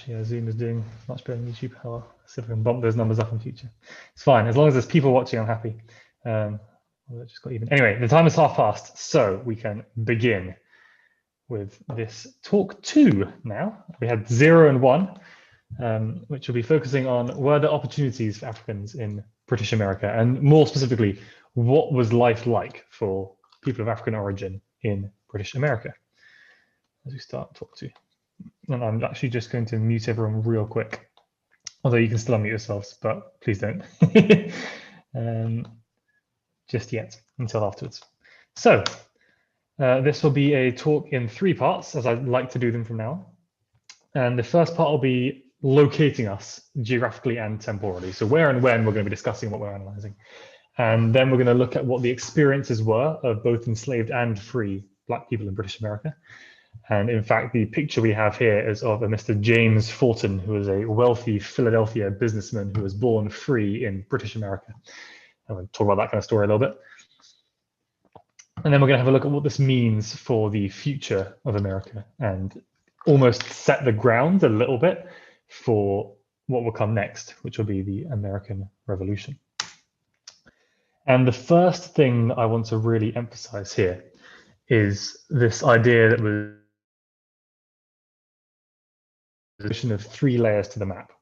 Yeah, Zoom is doing much better than YouTube. I'll see if I can bump those numbers up in future. It's fine. As long as there's people watching, I'm happy. Well, that just got even. Anyway, the time is half past, so we can begin with this talk 2 now. We had 0 and 1, which will be focusing on were there opportunities for Africans in British America, and more specifically, what was life like for people of African origin in British America? As we start talk 2. And I'm actually just going to mute everyone real quick, although you can still unmute yourselves, but please don't just yet, until afterwards. So this will be a talk in 3 parts, as I like to do them from now on. And the first part will be locating us geographically and temporally. So where and when we're going to be discussing what we're analyzing. And then we're going to look at what the experiences were of both enslaved and free Black people in British America. And in fact, the picture we have here is of a Mr. James Fortin, who is a wealthy Philadelphia businessman who was born free in British America. I'm going to talk about that kind of story a little bit. And then we're going to have a look at what this means for the future of America and almost set the ground a little bit for what will come next, which will be the American Revolution. And the first thing I want to really emphasize here is this idea that was of 3 layers to the map.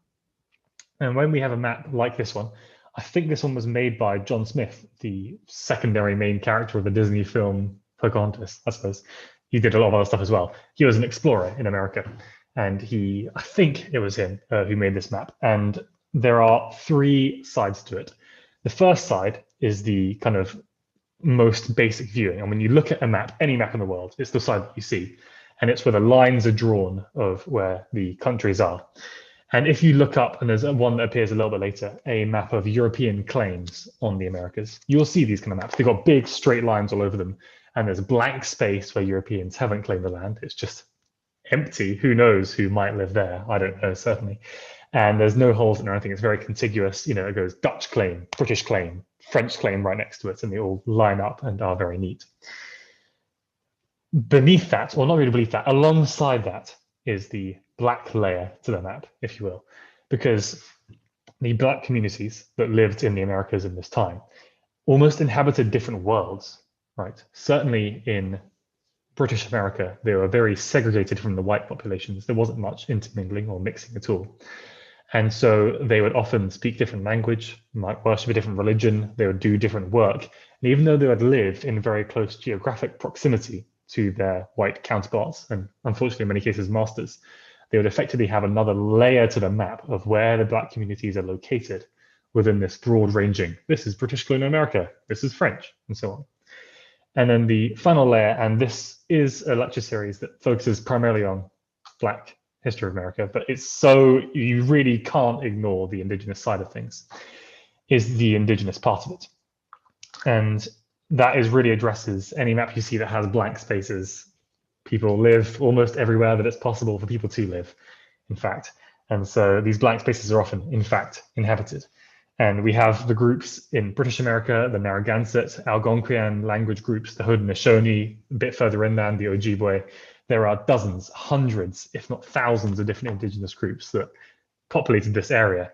And when we have a map like this one, I think this one was made by John Smith, the secondary main character of the Disney film Pocahontas, I suppose. He did a lot of other stuff as well. He was an explorer in America, and I think it was him who made this map. And there are 3 sides to it. The first side is the kind of most basic viewing. And when you look at a map, any map in the world, it's the side that you see. And it's where the lines are drawn of where the countries are. And if you look up, and there's one that appears a little bit later, a map of European claims on the Americas, you'll see these kind of maps. They've got big straight lines all over them. And there's blank space where Europeans haven't claimed the land. It's just empty. Who knows who might live there? I don't know, certainly. And there's no holes in or anything. It's very contiguous. You know, it goes Dutch claim, British claim, French claim right next to it, and they all line up and are very neat. Beneath that, or not really beneath that, alongside that is the black layer to the map, if you will, because the Black communities that lived in the Americas in this time almost inhabited different worlds, right? Certainly in British America, they were very segregated from the white populations. There wasn't much intermingling or mixing at all. And so they would often speak different language, might worship a different religion, they would do different work. And even though they would live in very close geographic proximity to their white counterparts, and unfortunately in many cases masters, they would effectively have another layer to the map of where the Black communities are located within this broad ranging. This is British colonial America, this is French, and so on. And then the final layer, and this is a lecture series that focuses primarily on Black history of America, but it's so, you really can't ignore the indigenous side of things, is the indigenous part of it. And that is really addresses any map you see that has blank spaces. People live almost everywhere that it's possible for people to live, in fact. And so these blank spaces are often, in fact, inhabited. And we have the groups in British America, the Narragansett, Algonquian language groups, the Haudenosaunee, a bit further inland, the Ojibwe. There are dozens, hundreds, if not thousands of different indigenous groups that populated this area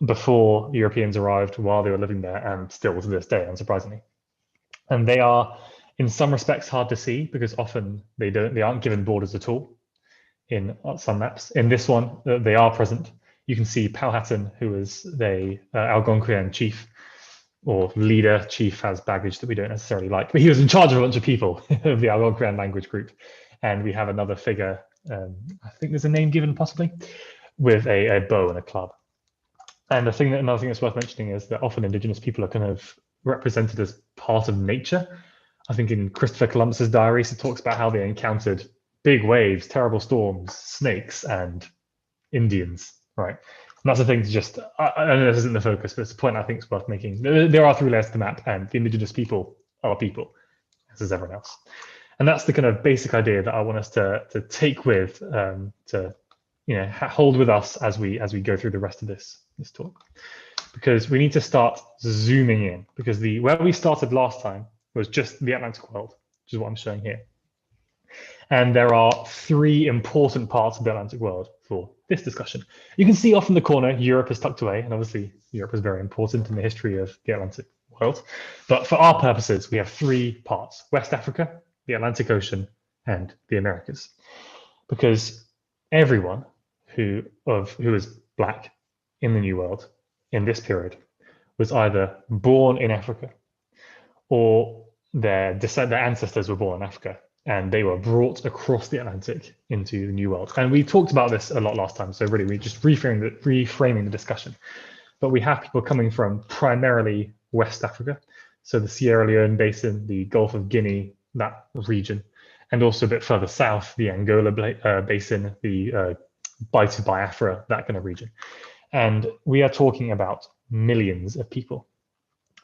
before Europeans arrived, while they were living there, and still to this day, unsurprisingly. And they are, in some respects, hard to see because often they aren't given borders at all in some maps. In this one, they are present. You can see Powhatan, who is the Algonquian chief or leader. Chief has baggage that we don't necessarily like, but he was in charge of a bunch of people of the Algonquian language group. And we have another figure, I think there's a name given possibly, with a bow and a club. And another thing that's worth mentioning is that often indigenous people are kind of represented as part of nature. I think in Christopher Columbus's diaries, it talks about how they encountered big waves, terrible storms, snakes, and Indians, right? And that's the thing to just, I know this isn't the focus, but it's a point I think is worth making. There are 3 layers to the map, and the indigenous people are people, as is everyone else. And that's the kind of basic idea that I want us to take with, to hold with us as we go through the rest of this talk. Because we need to start zooming in, because where we started last time was just the Atlantic world, which is what I'm showing here. And there are 3 important parts of the Atlantic world for this discussion. You can see off in the corner, Europe is tucked away, and obviously Europe is very important in the history of the Atlantic world. But for our purposes, we have three parts: West Africa, the Atlantic Ocean, and the Americas. Because everyone who is Black in the New World in this period was either born in Africa or their ancestors were born in Africa and they were brought across the Atlantic into the New World. And we talked about this a lot last time, so really we just reframing the discussion. But we have people coming from primarily West Africa, so the Sierra Leone Basin, the Gulf of Guinea, that region, and also a bit further south, the Angola Basin, the Bight of Biafra, that kind of region. And we are talking about millions of people.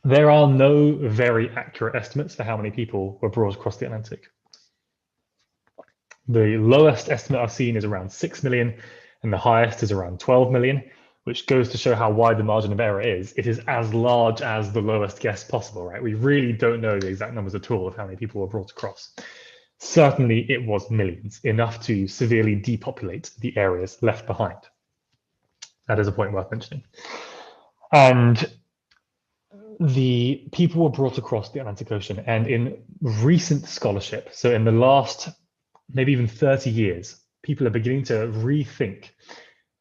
There are no very accurate estimates for how many people were brought across the Atlantic. The lowest estimate I've seen is around 6 million, and the highest is around 12 million, which goes to show how wide the margin of error is. It is as large as the lowest guess possible, right? We really don't know the exact numbers at all of how many people were brought across. Certainly it was millions, enough to severely depopulate the areas left behind. That is a point worth mentioning. And the people were brought across the Atlantic Ocean, and in recent scholarship, so in the last maybe even 30 years, people are beginning to rethink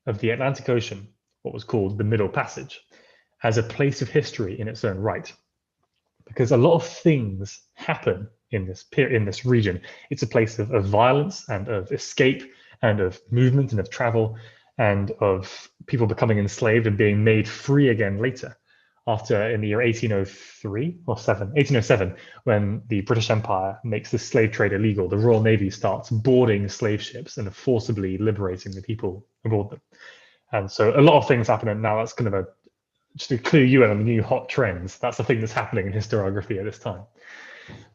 of the Atlantic Ocean, what was called the Middle Passage, as a place of history in its own right. Because a lot of things happen in this region. It's a place of violence and of escape and of movement and of travel and of people becoming enslaved and being made free again later. After, in the year 1807, when the British Empire makes the slave trade illegal, the Royal Navy starts boarding slave ships and forcibly liberating the people aboard them. And so a lot of things happen, and now that's kind of just to clue you in on the new hot trends. That's the thing that's happening in historiography at this time.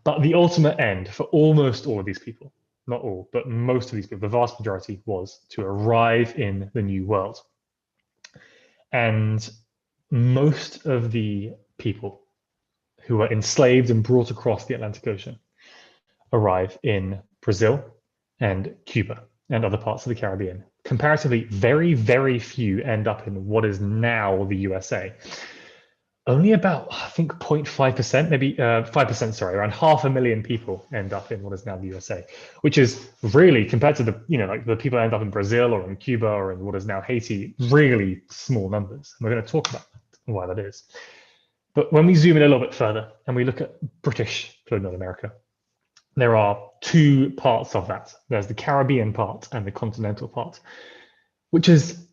But the ultimate end for almost all of these people, not all, but most of these people, the vast majority, was to arrive in the New World. And most of the people who were enslaved and brought across the Atlantic Ocean arrive in Brazil and Cuba and other parts of the Caribbean. Comparatively, very, very few end up in what is now the USA. Only about, I think, 0.5%, maybe 5%, sorry, around 500,000 people end up in what is now the USA, which is really, compared to the, like the people end up in Brazil or in Cuba or in what is now Haiti, really small numbers. And we're going to talk about why that is. But when we zoom in a little bit further and we look at British colonial America, there are two parts of that. There's the Caribbean part and the continental part, which is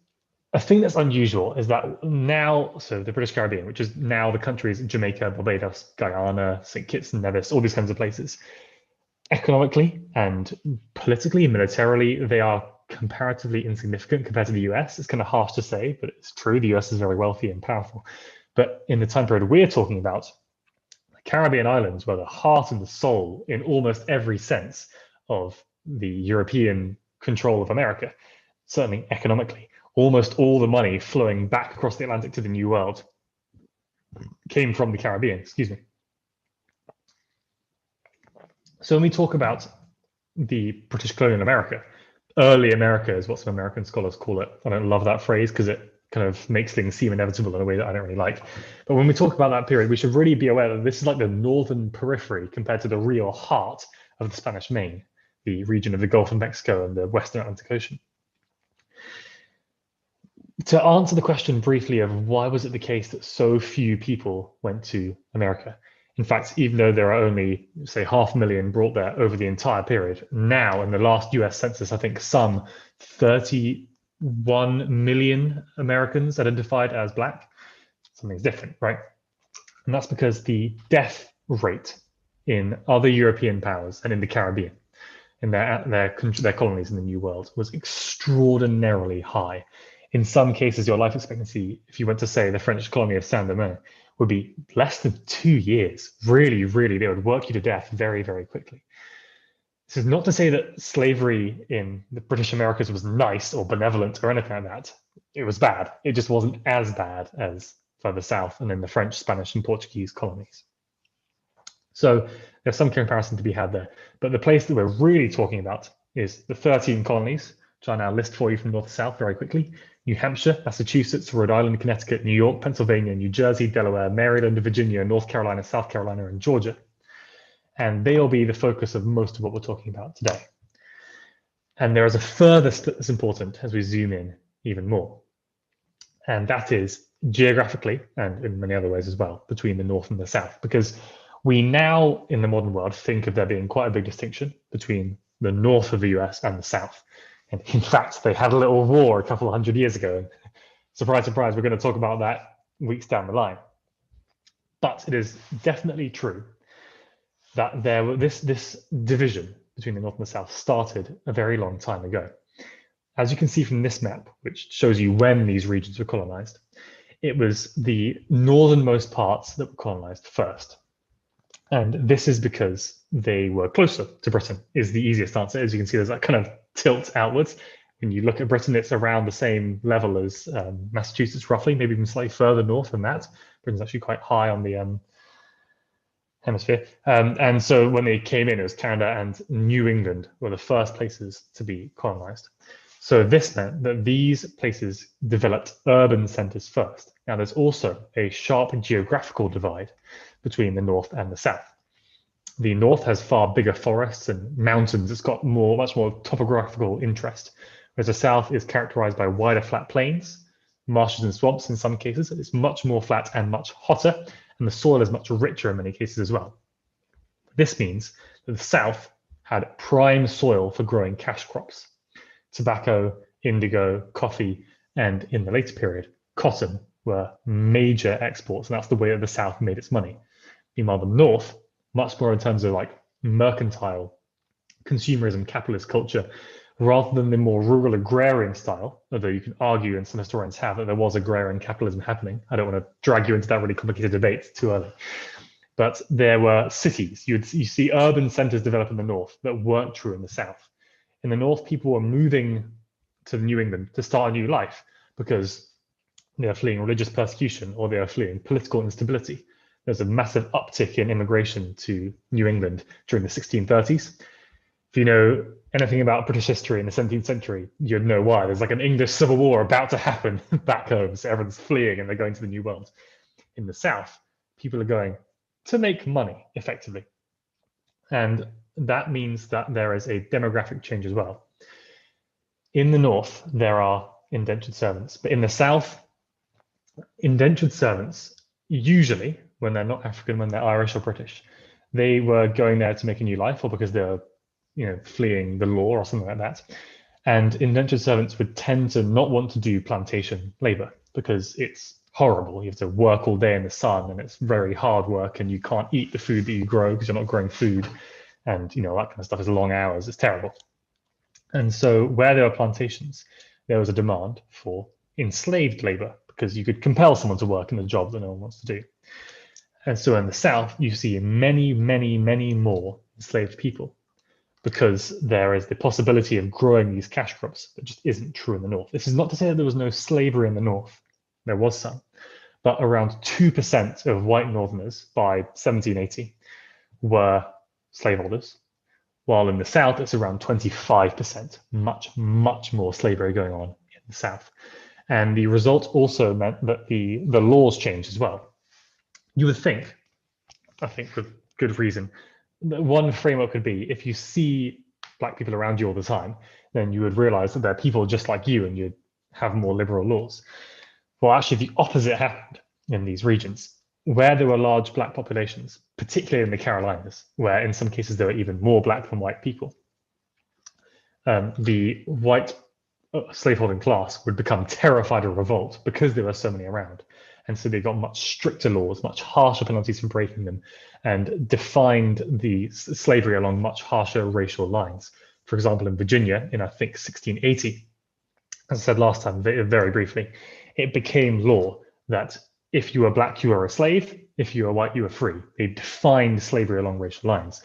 a thing that's unusual, is that now, so the British Caribbean, which is now the countries Jamaica, Barbados, Guyana, St. Kitts and Nevis, all these kinds of places, economically and politically, militarily, they are comparatively insignificant compared to the US. It's kind of harsh to say, but it's true. The US is very wealthy and powerful. But in the time period we're talking about, the Caribbean islands were the heart and the soul in almost every sense of the European control of America, certainly economically. Almost all the money flowing back across the Atlantic to the New World came from the Caribbean, excuse me. So when we talk about the British colonial America, early America is what some American scholars call it. I don't love that phrase because it kind of makes things seem inevitable in a way that I don't really like. But when we talk about that period, we should really be aware that this is like the northern periphery compared to the real heart of the Spanish Main, the region of the Gulf of Mexico and the Western Atlantic Ocean. To answer the question briefly of why was it the case that so few people went to America? In fact, even though there are only, say, 500,000 brought there over the entire period, now in the last US census, I think some 31 million Americans identified as Black. Something's different, right? And that's because the death rate in other European powers and in the Caribbean, in their colonies in the New World, was extraordinarily high. In some cases, your life expectancy, if you went to, say, the French colony of Saint-Domingue, would be less than 2 years. Really, really, they would work you to death very, very quickly. This is not to say that slavery in the British Americas was nice or benevolent or anything like that. It was bad. It just wasn't as bad as further south and in the French, Spanish, and Portuguese colonies. So there's some comparison to be had there. But the place that we're really talking about is the 13 colonies which I now list for you from north to south very quickly. New Hampshire, Massachusetts, Rhode Island, Connecticut, New York, Pennsylvania, New Jersey, Delaware, Maryland, Virginia, North Carolina, South Carolina, and Georgia. And they'll be the focus of most of what we're talking about today. And there is a further split that's important as we zoom in even more. And that is geographically, and in many other ways as well, between the north and the south, because we now in the modern world think of there being quite a big distinction between the north of the US and the south. And in fact, they had a little war a couple of hundred years ago. Surprise, surprise, we're going to talk about that weeks down the line. But it is definitely true that this division between the north and the south started a very long time ago. As you can see from this map, which shows you when these regions were colonized, it was the northernmost parts that were colonized first. And this is because they were closer to Britain, is the easiest answer. As you can see, there's that kind of tilt outwards. When you look at Britain, it's around the same level as Massachusetts, roughly, maybe even slightly further north than that. Britain's actually quite high on the hemisphere. And so when they came in, it was Canada and New England were the first places to be colonized. So this meant that these places developed urban centers first. Now, there's also a sharp geographical divide between the north and the south. The north has far bigger forests and mountains. It's got much more topographical interest, whereas the south is characterized by wider flat plains, marshes and swamps in some cases. It's much more flat and much hotter, and the soil is much richer in many cases as well. This means that the south had prime soil for growing cash crops: tobacco, indigo, coffee, and in the later period, cotton were major exports, and that's the way that the south made its money. Meanwhile, the north, much more in terms of like mercantile, consumerism, capitalist culture, rather than the more rural agrarian style, although you can argue, and some historians have, that there was agrarian capitalism happening. I don't want to drag you into that really complicated debate too early. But there were cities. You see urban centers develop in the north that weren't true in the south. In the north, people were moving to New England to start a new life because they are fleeing religious persecution or they are fleeing political instability. There's a massive uptick in immigration to New England during the 1630s. If you know anything about British history in the 17th century, you'd know why. There's like an English civil war about to happen back home, so everyone's fleeing and they're going to the New World. In the south, people are going to make money, effectively. And that means that there is a demographic change as well. In the north, there are indentured servants, but in the south, indentured servants, usually, when they're not African, when they're Irish or British, they were going there to make a new life or because they're fleeing the law or something like that. And indentured servants would tend to not want to do plantation labor because it's horrible. You have to work all day in the sun and it's very hard work and you can't eat the food that you grow because you're not growing food. And that kind of stuff is long hours. It's terrible. And so where there are plantations, there was a demand for enslaved labor because you could compel someone to work in a job that no one wants to do. And so in the south, you see many, many, many more enslaved people because there is the possibility of growing these cash crops that just isn't true in the north. This is not to say that there was no slavery in the north. There was some, but around 2% of white northerners by 1780 were slaveholders, while in the south it's around 25%, much, much more slavery going on in the south. And the result also meant that the laws changed as well. You would think, I think for good reason, that one framework could be if you see Black people around you all the time, then you would realize that they're people just like you and you'd have more liberal laws. Well, actually, the opposite happened in these regions where there were large Black populations, particularly in the Carolinas, where in some cases there were even more Black than white people. The white slaveholding class would become terrified of revolt because there were so many around. And so they got much stricter laws, much harsher penalties for breaking them, and defined the slavery along much harsher racial lines. For example, in Virginia, in I think 1680, as I said last time, very briefly, it became law that if you were Black, you were a slave. If you were white, you were free. They defined slavery along racial lines.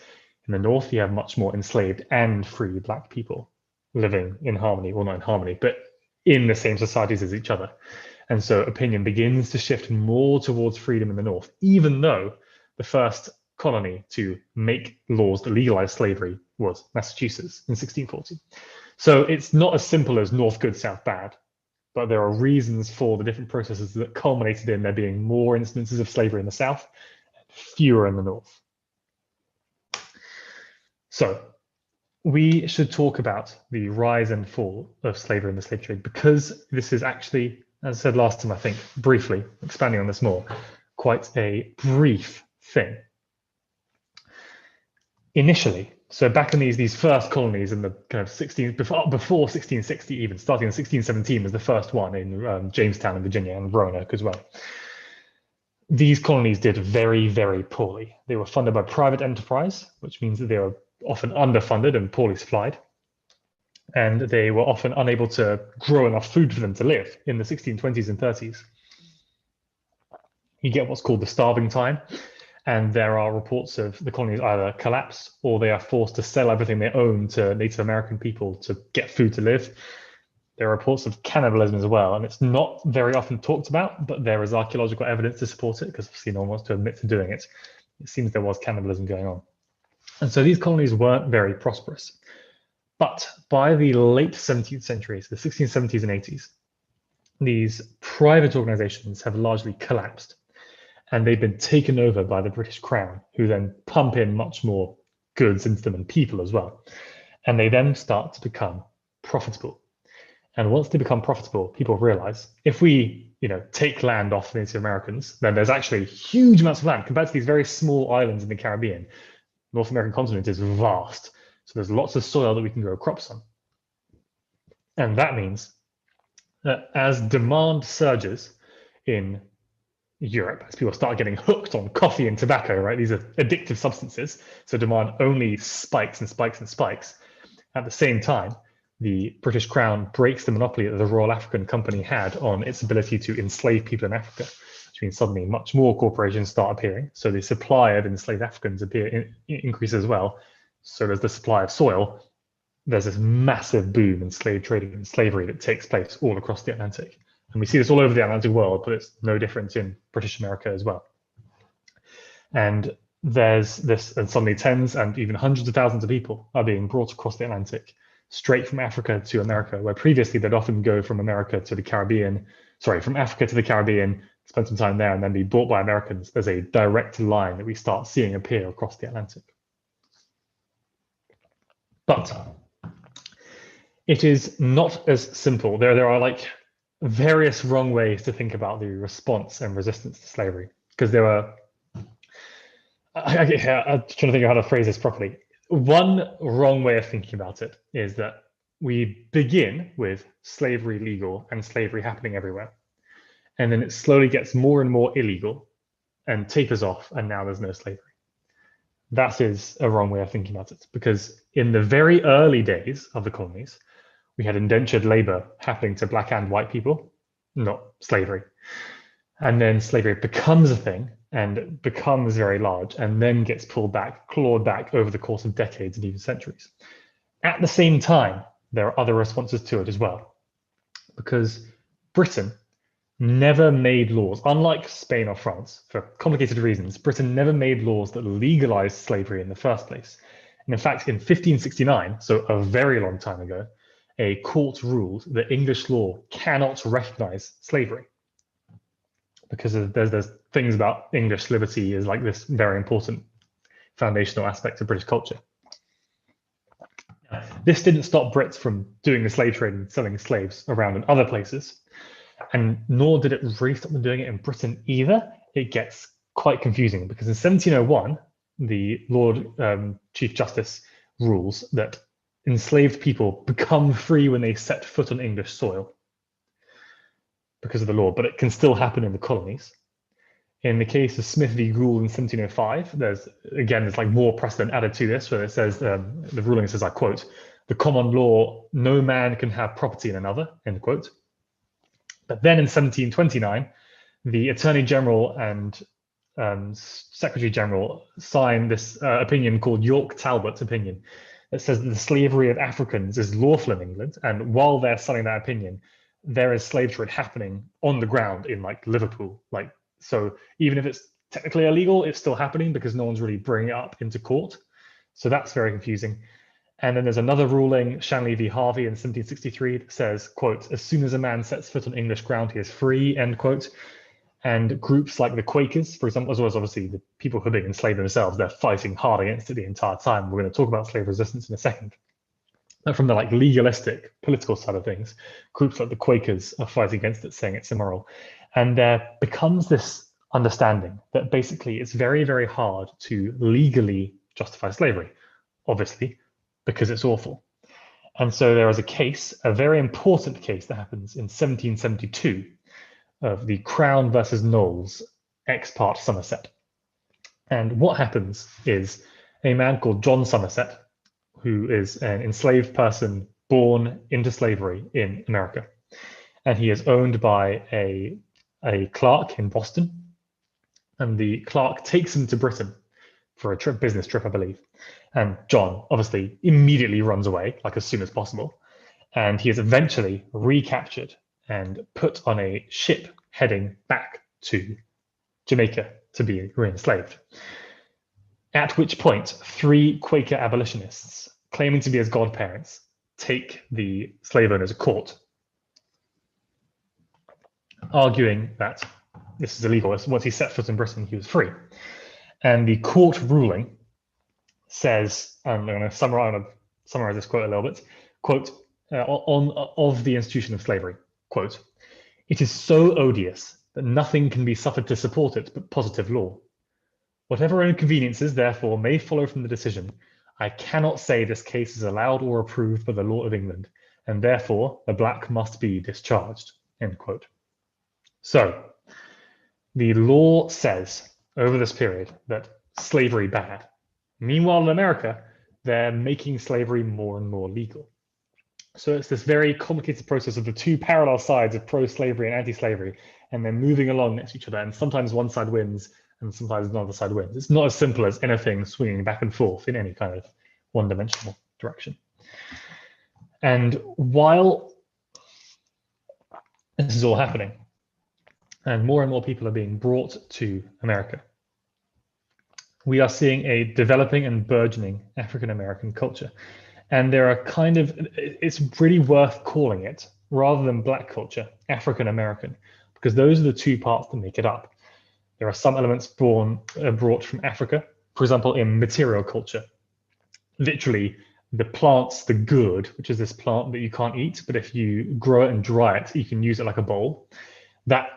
In the North, you have much more enslaved and free Black people living in harmony, well, not in harmony, but in the same societies as each other. And so opinion begins to shift more towards freedom in the North, even though the first colony to make laws that legalize slavery was Massachusetts in 1640. So it's not as simple as North good, South bad, but there are reasons for the different processes that culminated in there being more instances of slavery in the South, fewer in the North. So we should talk about the rise and fall of slavery in the slave trade, because this is actually, as I said last time, I think, briefly, expanding on this more, quite a brief thing. Initially, so back in these first colonies in the kind of before 1660, even starting in 1617 was the first one in Jamestown in Virginia, and Roanoke as well. These colonies did very, very poorly. They were funded by private enterprise, which means that they were often underfunded and poorly supplied. And they were often unable to grow enough food for them to live in the 1620s and 30s. You get what's called the starving time. And there are reports of the colonies either collapse or they are forced to sell everything they own to Native American people to get food to live. There are reports of cannibalism as well, and it's not very often talked about, but there is archaeological evidence to support it, because obviously no one wants to admit to doing it. It seems there was cannibalism going on. And so these colonies weren't very prosperous. But by the late 17th century, so the 1670s and 80s, these private organizations have largely collapsed, and they've been taken over by the British Crown, who then pump in much more goods into them and people as well. And they then start to become profitable. And once they become profitable, people realize if we, take land off the Native Americans, then there's actually huge amounts of land compared to these very small islands in the Caribbean. North American continent is vast. So there's lots of soil that we can grow crops on. And that means that as demand surges in Europe, as people start getting hooked on coffee and tobacco, right? These are addictive substances. So demand only spikes and spikes and spikes. At the same time, the British Crown breaks the monopoly that the Royal African Company had on its ability to enslave people in Africa, which means suddenly much more corporations start appearing. So the supply of enslaved Africans increases as well. So does the supply of soil. There's this massive boom in slave trading and slavery that takes place all across the Atlantic. And we see this all over the Atlantic world, but it's no different in British America as well. And there's this, and suddenly tens and even hundreds of thousands of people are being brought across the Atlantic, straight from Africa to America, where previously they'd often go from America to the Caribbean, from Africa to the Caribbean, spend some time there, and then be bought by Americans. There's a direct line that we start seeing appear across the Atlantic. But it is not as simple. There are like various wrong ways to think about the response and resistance to slavery, because there are, I'm trying to think of how to phrase this properly. One wrong way of thinking about it is that we begin with slavery legal and slavery happening everywhere. And then it slowly gets more and more illegal and tapers off, and now there's no slavery. That is a wrong way of thinking about it, because in the very early days of the colonies, we had indentured labor happening to black and white people, not slavery. And then slavery becomes a thing and becomes very large, and then gets pulled back, clawed back over the course of decades and even centuries. At the same time, there are other responses to it as well, because Britain never made laws, unlike Spain or France, for complicated reasons. Britain never made laws that legalized slavery in the first place. And in fact, in 1569, so a very long time ago, a court ruled that English law cannot recognize slavery, because there's things about English liberty is like this very important foundational aspect of British culture. This didn't stop Brits from doing the slave trade and selling slaves around in other places, and nor did it really stop them doing it in Britain either. It gets quite confusing, because in 1701, the Lord Chief Justice rules that enslaved people become free when they set foot on English soil because of the law, but it can still happen in the colonies. In the case of Smith v. Gould in 1705, there's like more precedent added to this, where it says, the ruling says, I quote, "The common law, no man can have property in another," end quote. But then in 1729, the Attorney General and Secretary General signed this opinion called York-Talbot opinion, that says that the slavery of Africans is lawful in England, and while they're signing that opinion, there is slave trade happening on the ground in like Liverpool. So even if it's technically illegal, it's still happening because no one's really bringing it up into court. So that's very confusing. And then there's another ruling, Shanley v. Harvey in 1763, that says, quote, as soon as a man sets foot on English ground, he is free, end quote. And groups like the Quakers, for example, as well as obviously the people who are being enslaved themselves, they're fighting hard against it the entire time. We're going to talk about slave resistance in a second. But from the like legalistic political side of things, groups like the Quakers are fighting against it, saying it's immoral. And there becomes this understanding that basically it's very, very hard to legally justify slavery, obviously, because it's awful. And so there is a case, a very important case that happens in 1772 of the Crown versus Knowles, ex parte Somerset. And what happens is a man called John Somerset, who is an enslaved person born into slavery in America. And he is owned by a clerk in Boston. And the clerk takes him to Britain for a business trip, I believe. And John obviously immediately runs away, like as soon as possible. And he is eventually recaptured and put on a ship heading back to Jamaica to be re-enslaved. At which point, 3 Quaker abolitionists, claiming to be his godparents, take the slave owners to court, arguing that this is illegal. Once he set foot in Britain, he was free. And the court ruling says, I'm going to summarize this quote a little bit, quote, of the institution of slavery, quote, it is so odious that nothing can be suffered to support it but positive law. Whatever inconveniences, therefore, may follow from the decision, I cannot say this case is allowed or approved by the law of England, and therefore the black must be discharged, end quote. So the law says over this period that slavery bad. Meanwhile, in America, they're making slavery more and more legal. So it's this very complicated process of the 2 parallel sides of pro-slavery and anti-slavery, and they're moving along next to each other. And sometimes one side wins, and sometimes another side wins. It's not as simple as anything swinging back and forth in any kind of one-dimensional direction. And while this is all happening, and more people are being brought to America, we are seeing a developing and burgeoning African-American culture. And there are it's really worth calling it, rather than black culture, African-American, because those are the 2 parts that make it up. There are some elements brought from Africa, for example, in material culture. Literally, the plant's the good, which is this plant that you can't eat, but if you grow it and dry it, you can use it like a bowl. That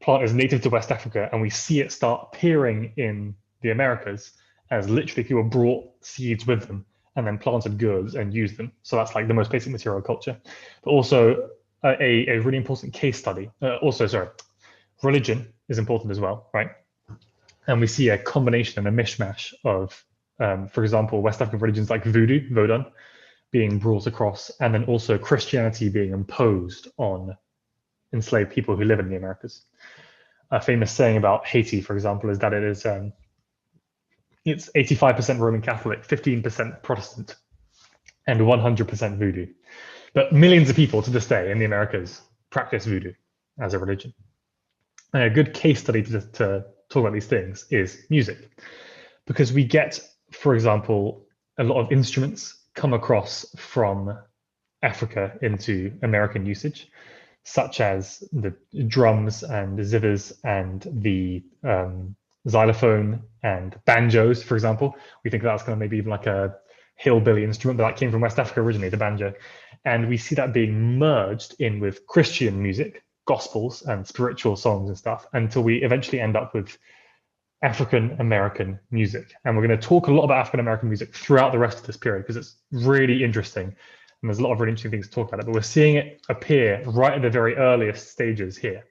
plant is native to West Africa, and we see it start appearing in the Americas as literally people brought seeds with them and then planted goods and used them. So that's like the most basic material culture. But also a really important case study. Religion is important as well, right? And we see a combination and a mishmash of, for example, West African religions like voodoo, Vodun, being brought across, and then also Christianity being imposed on enslaved people who live in the Americas. A famous saying about Haiti, for example, is that it's 85% Roman Catholic, 15% Protestant, and 100% voodoo. But millions of people to this day in the Americas practice voodoo as a religion. And a good case study to talk about these things is music, because we get, for example, a lot of instruments come across from Africa into American usage, such as the drums and the zithers and the xylophone and banjos, for example. We think that's kind of maybe even like a hillbilly instrument, but that came from West Africa originally, the banjo. And we see that being merged in with Christian music, gospels and spiritual songs and stuff, until we eventually end up with African American music. And we're going to talk a lot about African American music throughout the rest of this period because it's really interesting. And there's a lot of really interesting things to talk about it, but we're seeing it appear right at the very earliest stages here.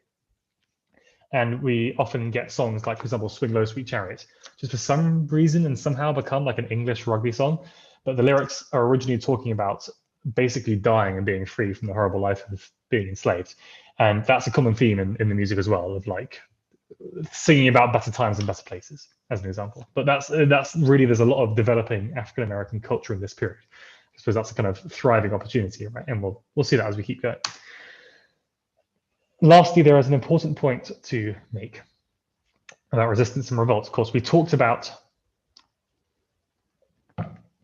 And we often get songs like, for example, Swing Low, Sweet Chariot, just for some reason and somehow become like an English rugby song. But the lyrics are originally talking about basically dying and being free from the horrible life of being enslaved. And that's a common theme in the music as well, of like singing about better times and better places, as an example. But that's really, there's a lot of developing African-American culture in this period. I suppose that's a kind of thriving opportunity, right? And we'll see that as we keep going. Lastly, there is an important point to make about resistance and revolt. Of course, we talked about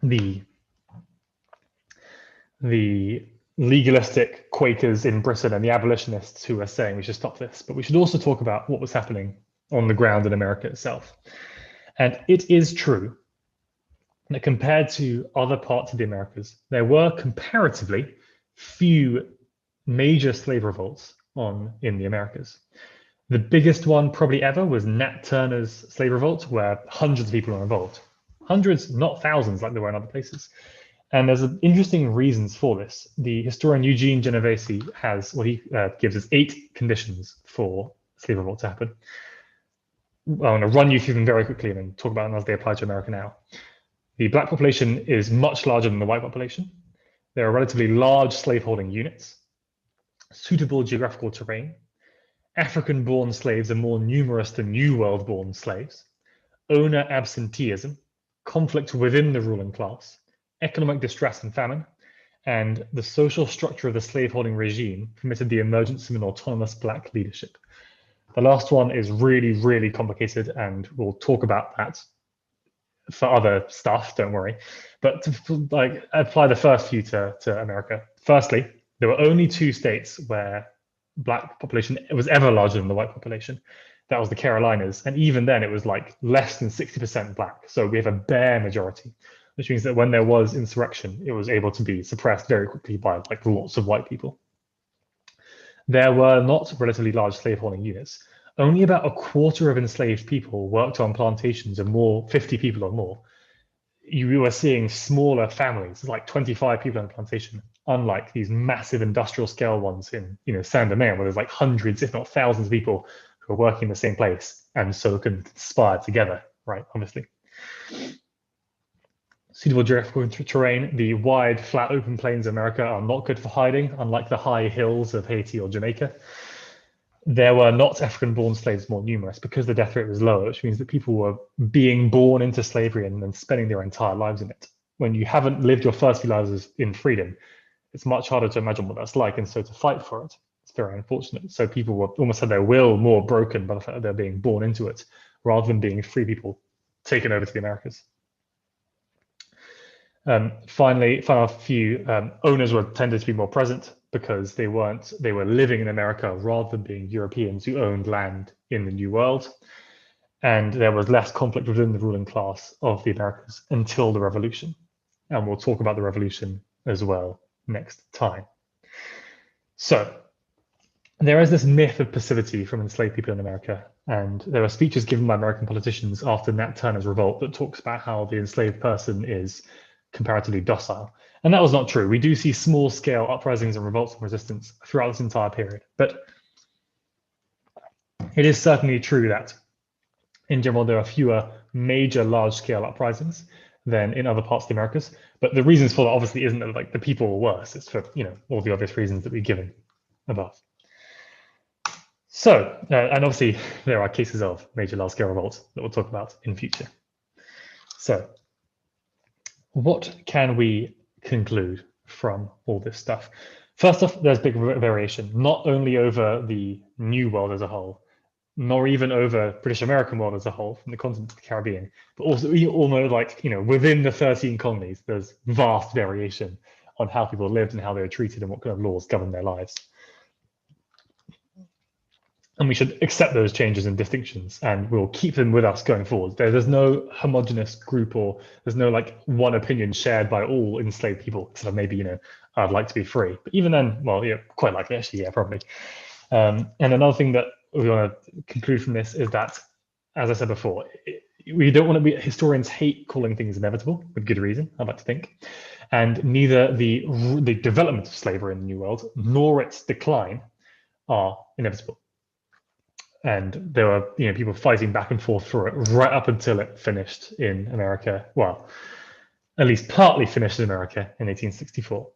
the the legalistic Quakers in Britain and the abolitionists who were saying we should stop this, but we should also talk about what was happening on the ground in America itself. And it is true that compared to other parts of the Americas, there were comparatively few major slave revolts in the Americas. The biggest one probably ever was Nat Turner's slave revolt, where hundreds of people were involved. Hundreds, not thousands like there were in other places. And there's interesting reasons for this. The historian Eugene Genovese has what he gives us 8 conditions for slave revolt to happen. I'm going to run you through them very quickly and then talk about them as they apply to America now. The black population is much larger than the white population. There are relatively large slaveholding units, suitable geographical terrain. African-born slaves are more numerous than New World-born slaves. Owner absenteeism, conflict within the ruling class, economic distress and famine, and the social structure of the slaveholding regime permitted the emergence of an autonomous black leadership. The last one is really, really complicated, and we'll talk about that for other stuff, don't worry. But to apply the first few to America. Firstly, there were only 2 states where black population was ever larger than the white population. That was the Carolinas, and even then it was like less than 60% black. So we have a bare majority, which means that when there was insurrection, it was able to be suppressed very quickly by like lots of white people. There were not relatively large slaveholding units. Only about a quarter of enslaved people worked on plantations of 50 people or more. You were seeing smaller families, like 25 people on a plantation, unlike these massive industrial scale ones in San Domingo, where there's like hundreds, if not thousands of people who are working in the same place and so can conspire together, right? Obviously. Suitable geographical terrain, the wide, flat, open plains of America are not good for hiding, unlike the high hills of Haiti or Jamaica. There were not African-born slaves more numerous because the death rate was lower, which means that people were being born into slavery and then spending their entire lives in it. When you haven't lived your first few lives in freedom, it's much harder to imagine what that's like, and so to fight for it, it's very unfortunate. So people were almost had their will more broken by the fact that they're being born into it, rather than being free people taken over to the Americas. Finally, final few owners were tended to be more present because they were living in America rather than being Europeans who owned land in the New World. And there was less conflict within the ruling class of the Americas until the Revolution. And we'll talk about the Revolution as well next time. So there is this myth of passivity from enslaved people in America. And there are speeches given by American politicians after Nat Turner's revolt that talks about how the enslaved person is comparatively docile. And that was not true. We do see small scale uprisings and revolts and resistance throughout this entire period. But it is certainly true that in general, there are fewer major large scale uprisings than in other parts of the Americas. But the reasons for that obviously isn't that like the people were worse. It's for all the obvious reasons that we've given above. So, and obviously there are cases of major large scale revolts that we'll talk about in future. So what can we conclude from all this stuff? First off, there's big variation, not only over the New World as a whole, nor even over British American world as a whole, from the continent to the Caribbean, but also almost like, within the 13 colonies, there's vast variation on how people lived and how they were treated and what kind of laws govern their lives. And we should accept those changes and distinctions, and we'll keep them with us going forward. There's no homogenous group, or there's no like one opinion shared by all enslaved people, except for maybe, I'd like to be free. But even then, well, yeah, quite likely, actually, yeah, probably. And another thing that we want to conclude from this is that, as I said before, we don't want to be, historians hate calling things inevitable, with good reason, I'd like to think. And neither the development of slavery in the New World nor its decline are inevitable. And there were people fighting back and forth for it right up until it finished in America. Well, at least partly finished in America in 1864.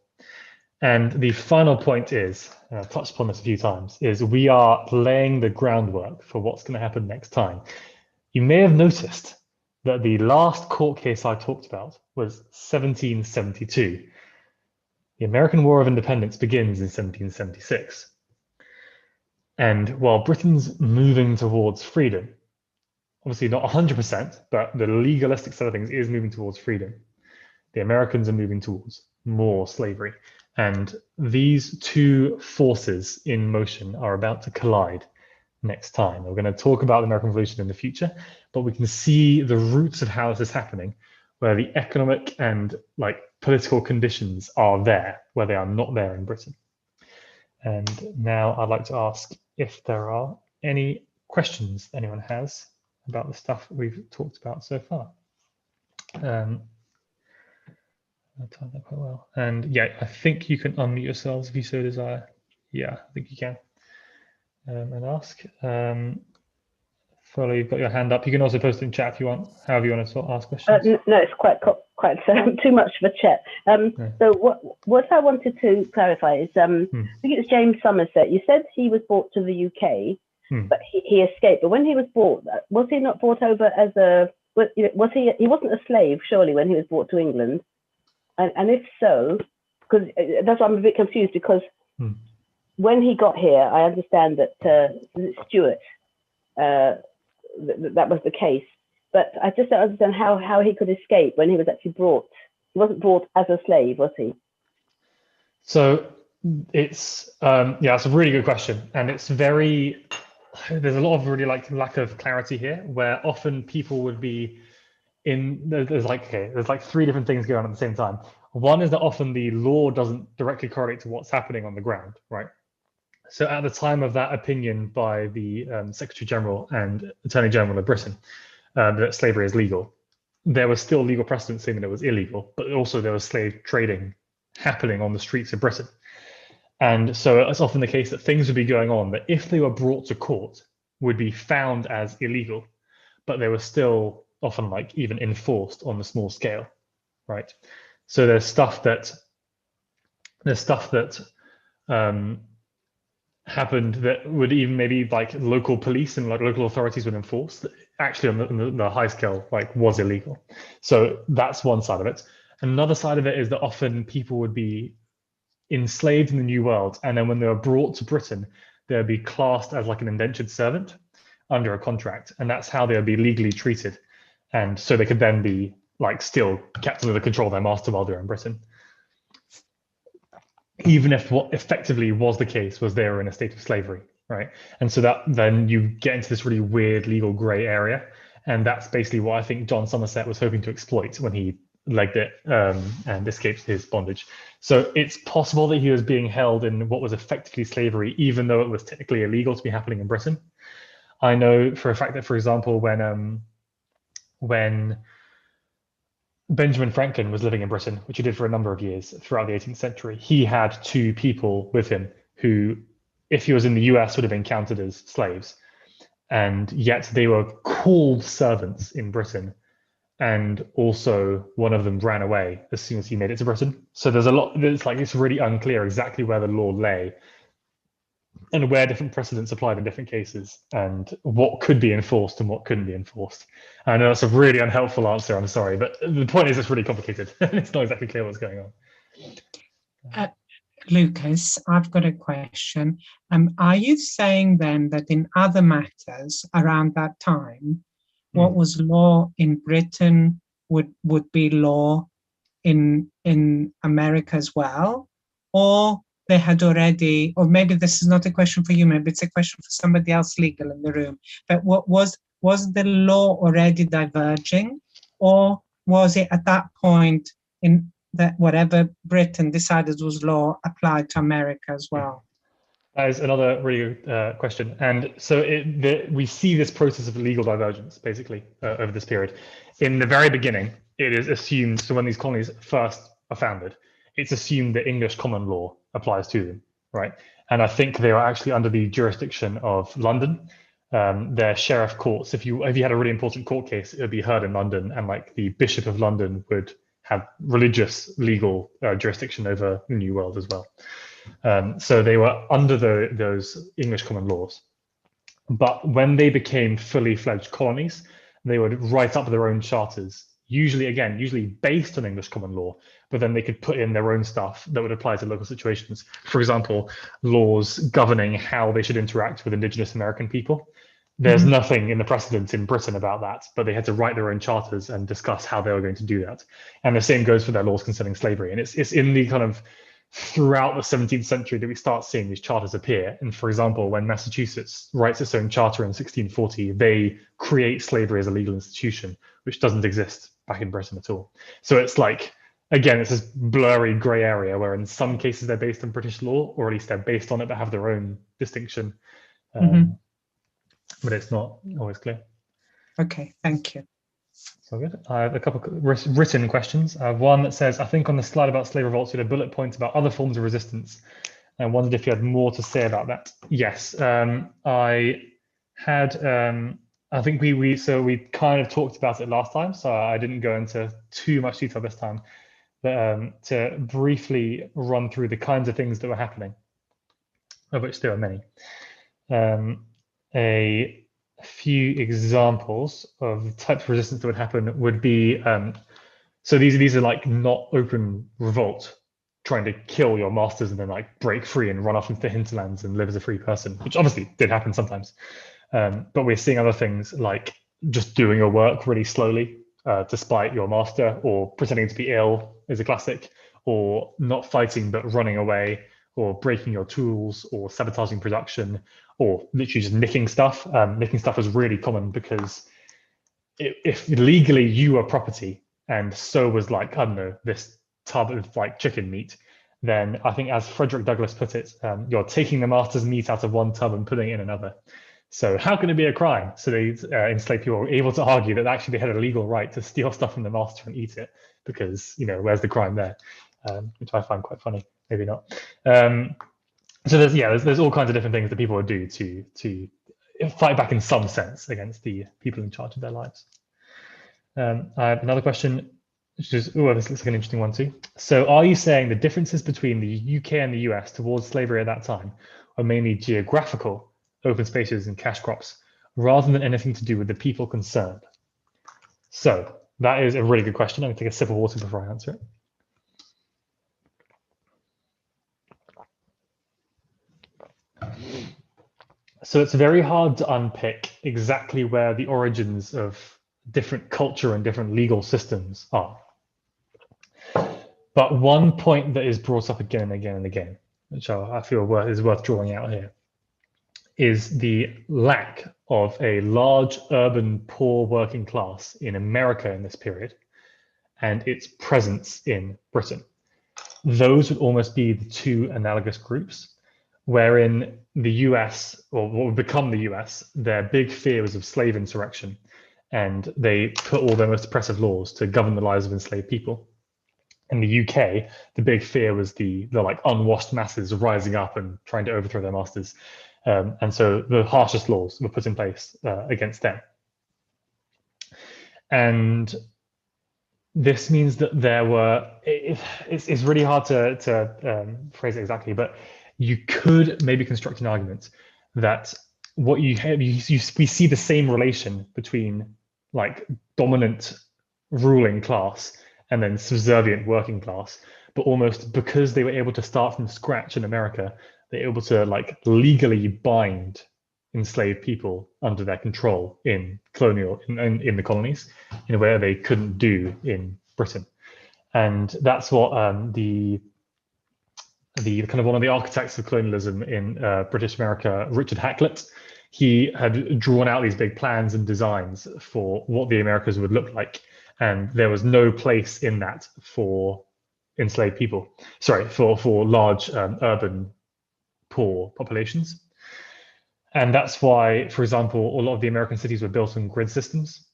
And the final point is, and I've touched upon this a few times, is we are laying the groundwork for what's going to happen next time. You may have noticed that the last court case I talked about was 1772. The American War of Independence begins in 1776. And while Britain's moving towards freedom, obviously not 100%, but the legalistic side of things is moving towards freedom, the Americans are moving towards more slavery. And these two forces in motion are about to collide next time. We're going to talk about the American Revolution in the future, but we can see the roots of how this is happening, where the economic and like political conditions are there, where they are not there in Britain. And now I'd like to ask if there are any questions anyone has about the stuff we've talked about so far. I timed that quite well. And yeah, I think you can unmute yourselves if you so desire. Yeah, I think you can. And ask. Follow, you've got your hand up. You can also post it in chat if you want, however you want to ask questions. No, it's quite too much for chat. So what I wanted to clarify is, I think it was James Somerset. You said he was brought to the UK, but he escaped. But when he was brought, was he not brought over as a? Was he? He wasn't a slave, surely, when he was brought to England. And if so, because that's why I'm a bit confused, because when he got here, I understand that Stuart, that was the case. But I just don't understand how he could escape when he was actually brought. He wasn't brought as a slave, was he? So it's, it's a really good question. And it's there's a lot of really lack of clarity here, where often people would be there's like three different things going on at the same time. One is that often the law doesn't directly correlate to what's happening on the ground, right? So at the time of that opinion by the Secretary General and Attorney General of Britain, that slavery is legal, there was still legal precedent saying that it was illegal, but also there was slave trading happening on the streets of Britain. And so it's often the case that things would be going on that if they were brought to court would be found as illegal, but they were still often even enforced on a small scale, right? So there's stuff that happened that would even maybe local police and local authorities would enforce that actually on the high scale was illegal. So that's one side of it. Another side of it is that often people would be enslaved in the New World, and then when they were brought to Britain, they would be classed as an indentured servant under a contract, and that's how they would be legally treated. And so they could then be still kept under the control of their master while they're in Britain, even if what effectively was the case was they were in a state of slavery, right? And so that then you get into this really weird legal gray area, and that's basically what I think John Somerset was hoping to exploit when he legged it and escaped his bondage. So it's possible that he was being held in what was effectively slavery, even though it was technically illegal to be happening in Britain. I know for a fact that, for example, when Benjamin Franklin was living in Britain, which he did for a number of years throughout the 18th century, he had two people with him who, if he was in the US, would have been counted as slaves. And yet they were called servants in Britain. And also one of them ran away as soon as he made it to Britain. So there's a lot, it's really unclear exactly where the law lay and where different precedents applied in different cases and what could be enforced and what couldn't be enforced. I know that's a really unhelpful answer, I'm sorry, but the point is it's really complicated and it's not exactly clear what's going on. Lucas, I've got a question. Are you saying then that in other matters around that time, what was law in Britain would be law in America as well? Or they had already, or maybe this is not a question for you, maybe it's a question for somebody else legal in the room, but what was the law already diverging? Or was it at that point in that whatever Britain decided was law applied to America as well? That is another really good question. And so we see this process of legal divergence, basically, over this period. In the very beginning, it is assumed, so when these colonies first are founded, it's assumed that English common law applies to them, right? And I think they are actually under the jurisdiction of London. Their sheriff courts, if you had a really important court case, it would be heard in London, and the Bishop of London would have religious legal jurisdiction over the New World as well. So they were under those English common laws. But when they became fully fledged colonies, they would write up their own charters, usually based on English common law, but then they could put in their own stuff that would apply to local situations. For example, laws governing how they should interact with indigenous American people, There's nothing in the precedents in Britain about that, but they had to write their own charters and discuss how they were going to do that. And the same goes for their laws concerning slavery. And it's in the kind of throughout the 17th century that we start seeing these charters appear. And for example, when Massachusetts writes its own charter in 1640, they create slavery as a legal institution, which doesn't exist back in Britain at all. So it's like, again, it's this blurry gray area where in some cases they're based on British law, or at least they're based on it, but have their own distinction. But it's not always clear. Okay, thank you. So good. I have a couple of written questions. I have one that says, I think on the slide about slave revolts, you had a bullet point about other forms of resistance. I wondered if you had more to say about that. Yes, I had, I think we kind of talked about it last time, so I didn't go into too much detail this time, but to briefly run through the kinds of things that were happening, of which there are many. A few examples of the types of resistance that would happen would be, so these are like not open revolt, trying to kill your masters and then like break free and run off into the hinterlands and live as a free person, which obviously did happen sometimes. But we're seeing other things like just doing your work really slowly, despite your master, or pretending to be ill is a classic, or not fighting but running away, or breaking your tools, or sabotaging production, or literally just nicking stuff. Nicking stuff is really common because if legally you were property and so was like, I don't know, this tub of like chicken meat, then I think as Frederick Douglass put it, you're taking the master's meat out of one tub and putting it in another. So how can it be a crime? So they enslaved people were able to argue that actually they had a legal right to steal stuff from the master and eat it because, you know, where's the crime there? Which I find quite funny, maybe not. So there's all kinds of different things that people would do to fight back in some sense against the people in charge of their lives. I have another question, which is, this looks like an interesting one too. So are you saying the differences between the UK and the US towards slavery at that time are mainly geographical, open spaces and cash crops, rather than anything to do with the people concerned? So that is a really good question. I'm gonna take a sip of water before I answer it. So it's very hard to unpick exactly where the origins of different culture and different legal systems are. But one point that is brought up again and again and again, which I feel is worth drawing out here, is the lack of a large urban poor working class in America in this period and its presence in Britain. Those would almost be the two analogous groups, wherein the US, or what would become the US, their big fear was of slave insurrection, and they put all their most oppressive laws to govern the lives of enslaved people. In the UK, the big fear was the like unwashed masses rising up and trying to overthrow their masters. And so the harshest laws were put in place against them. And this means that there were, it's really hard to phrase it exactly, but you could maybe construct an argument that what you have, we see the same relation between like dominant ruling class and then subservient working class, but almost because they were able to start from scratch in America, they're able to like legally bind enslaved people under their control in the colonies in a way they couldn't do in Britain. And that's what the kind of one of the architects of colonialism in British America, Richard Hakluyt, he had drawn out these big plans and designs for what the Americas would look like. And there was no place in that for enslaved people, sorry, for large urban poor populations. And that's why, for example, a lot of the American cities were built on grid systems,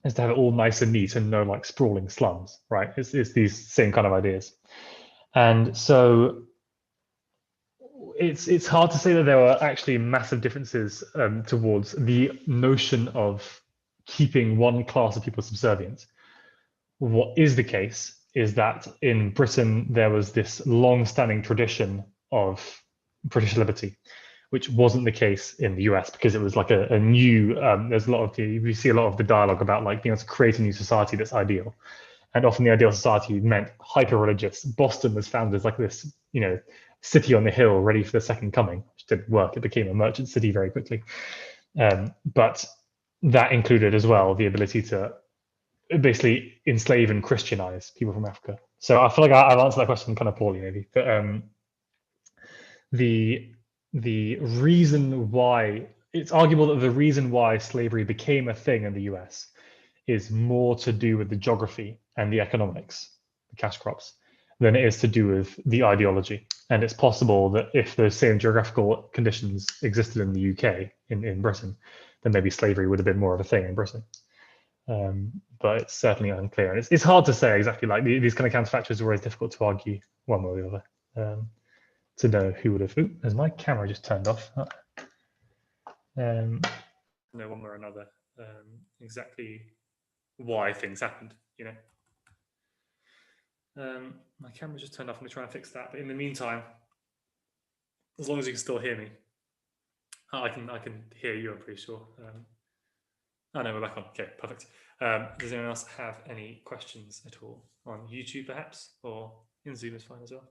is to have it all nice and neat and no like sprawling slums, right? It's these same kind of ideas. And so it's hard to say that there were actually massive differences towards the notion of keeping one class of people subservient. What is the case is that in Britain, there was this long-standing tradition of British liberty, which wasn't the case in the US because it was like a new, there's a lot of we see a lot of the dialogue about like being able to create a new society that's ideal. And often the ideal society meant hyper-religious. Boston was founded as like this, you know, city on the hill ready for the second coming, which didn't work. It became a merchant city very quickly. But that included as well the ability to basically enslave and Christianize people from Africa. So I feel like I've answered that question kind of poorly, maybe. But the reason why it's arguable that the reason why slavery became a thing in the US is more to do with the geography and the economics, the cash crops, than it is to do with the ideology. And it's possible that if those same geographical conditions existed in the UK, in Britain, then maybe slavery would have been more of a thing in Britain. But it's certainly unclear. And it's hard to say exactly, like these kind of counterfactuals are always difficult to argue one way or the other, to know who would have. Ooh, has my camera just turned off? No one way or another, exactly why things happened, you know. My camera just turned off. I'm going to try and fix that. But in the meantime, as long as you can still hear me, I can hear you, I'm pretty sure. Oh no, we're back on. Okay, perfect. Does anyone else have any questions at all on YouTube, perhaps, or in Zoom is fine as well?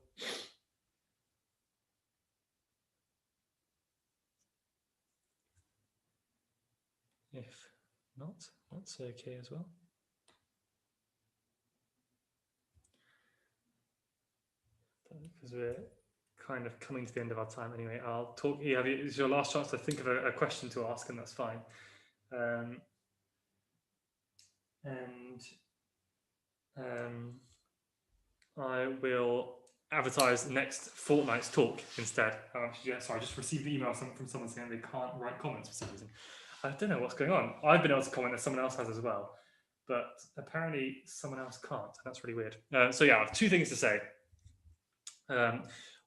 If not, that's okay as well. Because we're kind of coming to the end of our time anyway. I'll talk. It's your last chance to think of a question to ask, and that's fine. I will advertise next fortnight's talk instead. Sorry, I just received an email from someone saying they can't write comments for some reason. I don't know what's going on. I've been able to comment, as someone else has as well, but apparently someone else can't. That's really weird. So yeah, I have two things to say.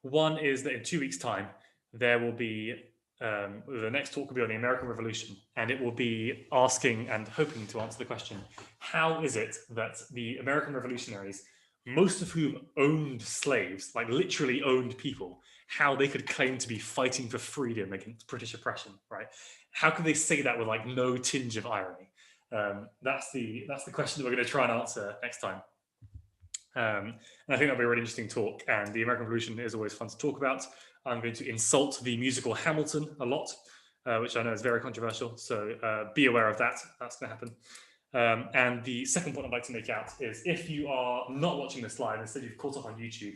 One is that in 2 weeks' time, there will be the next talk will be on the American Revolution, and it will be asking and hoping to answer the question: how is it that the American revolutionaries, most of whom owned slaves, like literally owned people, how they could claim to be fighting for freedom against British oppression, right? How could they say that with like no tinge of irony? That's the question that we're going to try and answer next time. And I think that'll be a really interesting talk. And the American Revolution is always fun to talk about. I'm going to insult the musical Hamilton a lot, which I know is very controversial. So be aware of that. That's going to happen. And the second point I'd like to make out is if you are not watching this live, instead you've caught up on YouTube,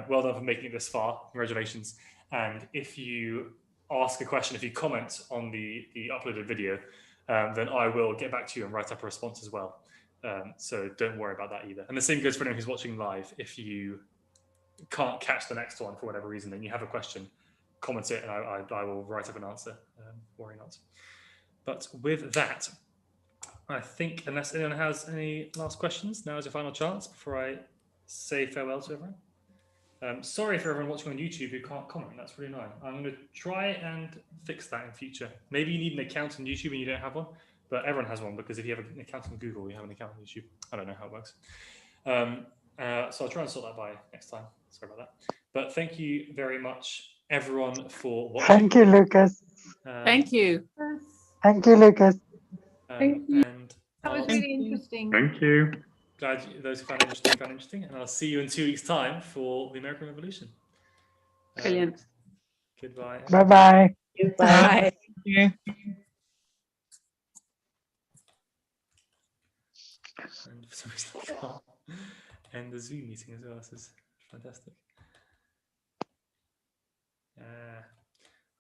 well done for making it this far. Congratulations. And if you ask a question, if you comment on the uploaded video, then I will get back to you and write up a response as well. So don't worry about that either. And the same goes for anyone who's watching live. If you can't catch the next one for whatever reason, then you have a question, comment it, and I will write up an answer. Worry not. But with that, I think, unless anyone has any last questions, now is your final chance before I say farewell to everyone. Sorry for everyone watching on YouTube who can't comment. That's really annoying. I'm going to try and fix that in future. Maybe you need an account on YouTube and you don't have one, but everyone has one because if you have an account on Google, you have an account on YouTube. I don't know how it works. So I'll try and sort that by next time. Sorry about that. But thank you very much, everyone, for watching. Thank you, Lucas. Thank you. Thank you, Lucas. Thank you. And that was really interesting. Thank you. Glad those who found it interesting, and I'll see you in 2 weeks' time for the American Revolution. Brilliant. Goodbye. Bye-bye. Bye. Yeah. And for some reason I can't end the Zoom meeting as well. This is fantastic.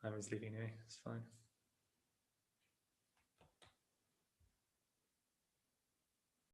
I was leaving anyway. It's fine.